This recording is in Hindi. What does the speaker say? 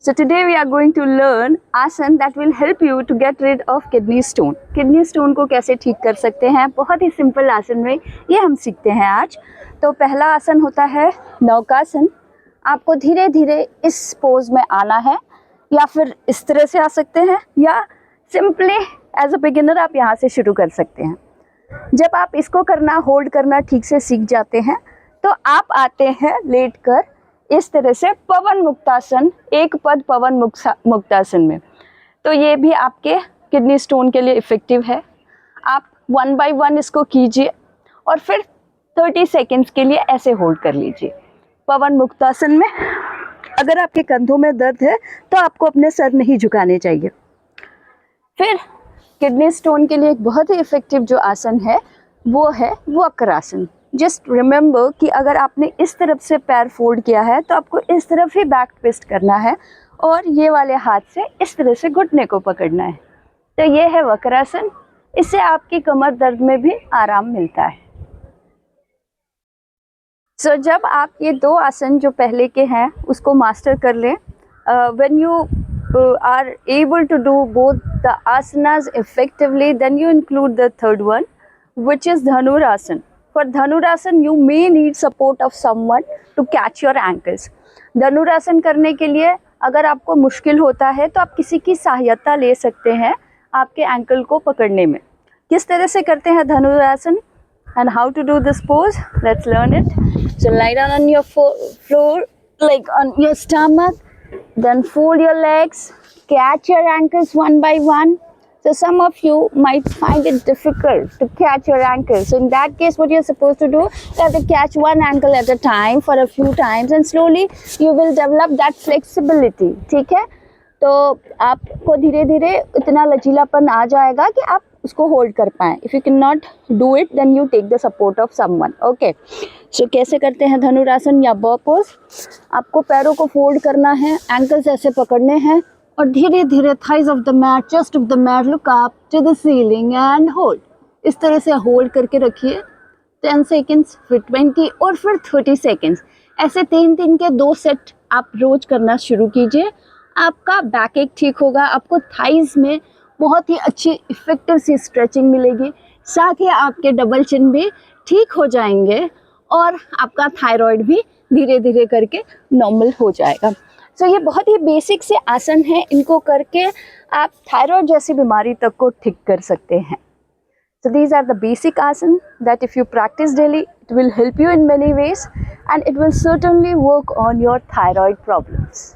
So today we are going to learn आसन that will help you to get rid of kidney stone. Kidney stone को कैसे ठीक कर सकते हैं, बहुत ही सिंपल आसन में ये हम सीखते हैं आज। तो पहला आसन होता है नौकासन। आपको धीरे धीरे इस पोज में आना है, या फिर इस तरह से आ सकते हैं, या सिंपली एज अ बिगिनर आप यहाँ से शुरू कर सकते हैं। जब आप इसको करना, होल्ड करना ठीक से सीख जाते हैं तो आप आते हैं लेटकर इस तरह से पवन मुक्तासन, एक पद पवन मुक्तासन में। तो ये भी आपके किडनी स्टोन के लिए इफ़ेक्टिव है। आप 1 by 1 इसको कीजिए और फिर 30 सेकेंड्स के लिए ऐसे होल्ड कर लीजिए पवन मुक्तासन में। अगर आपके कंधों में दर्द है तो आपको अपने सर नहीं झुकाने चाहिए। फिर किडनी स्टोन के लिए एक बहुत ही इफ़ेक्टिव जो आसन है वो है वक्रासन। जस्ट रिमेंबर कि अगर आपने इस तरफ से पैर फोल्ड किया है तो आपको इस तरफ ही बैक ट्विस्ट करना है और ये वाले हाथ से इस तरह से घुटने को पकड़ना है। तो ये है वक्रासन। इससे आपकी कमर दर्द में भी आराम मिलता है। सो जब आप ये दो आसन जो पहले के हैं उसको मास्टर कर लें, when you are able to do both the asanas effectively, then you include the third one, which is Dhanurasan. For Dhanurasan you may need support of someone to catch your ankles. धनुरासन करने के लिए अगर आपको मुश्किल होता है तो आप किसी की सहायता ले सकते हैं आपके एंकल को पकड़ने में। किस तरह से करते हैं धनुरासन and how to do this pose? Let's learn it. So lie down on your floor, like on your stomach. Then fold your legs, catch your ankles one by one. So some of you might find it difficult to catch your ankles. So in that case, what you're supposed to do, you have to catch one ankle at a time for a few times, and slowly you will develop that flexibility. ठीक है? तो आपको धीरे धीरे इतना लचीलापन आ जाएगा कि आप उसको होल्ड कर पाएँ. If you cannot do it, then you take the support of someone. Okay. सो कैसे करते हैं धनुरासन या बॉ पोज? आपको पैरों को फोल्ड करना है, एंकल्स ऐसे पकड़ने हैं और धीरे धीरे thighs off the mat, chest off the mat, look up to the ceiling and hold. इस तरह से होल्ड करके रखिए 10 सेकेंड्स, फिर 20 और फिर 30 सेकेंड्स। ऐसे 3-3 के 2 सेट आप रोज करना शुरू कीजिए। आपका बैक एक ठीक होगा, आपको थाइज में बहुत ही अच्छी इफेक्टिव सी स्ट्रेचिंग मिलेगी, साथ ही आपके डबल चिन भी ठीक हो जाएंगे और आपका थायराइड भी धीरे धीरे करके नॉर्मल हो जाएगा। सो ये बहुत ही बेसिक से आसन है, इनको करके आप थायराइड जैसी बीमारी तक को ठीक कर सकते हैं। So these are the basic asana that if you practise daily it will help you in many ways and it will certainly work on your thyroid problems.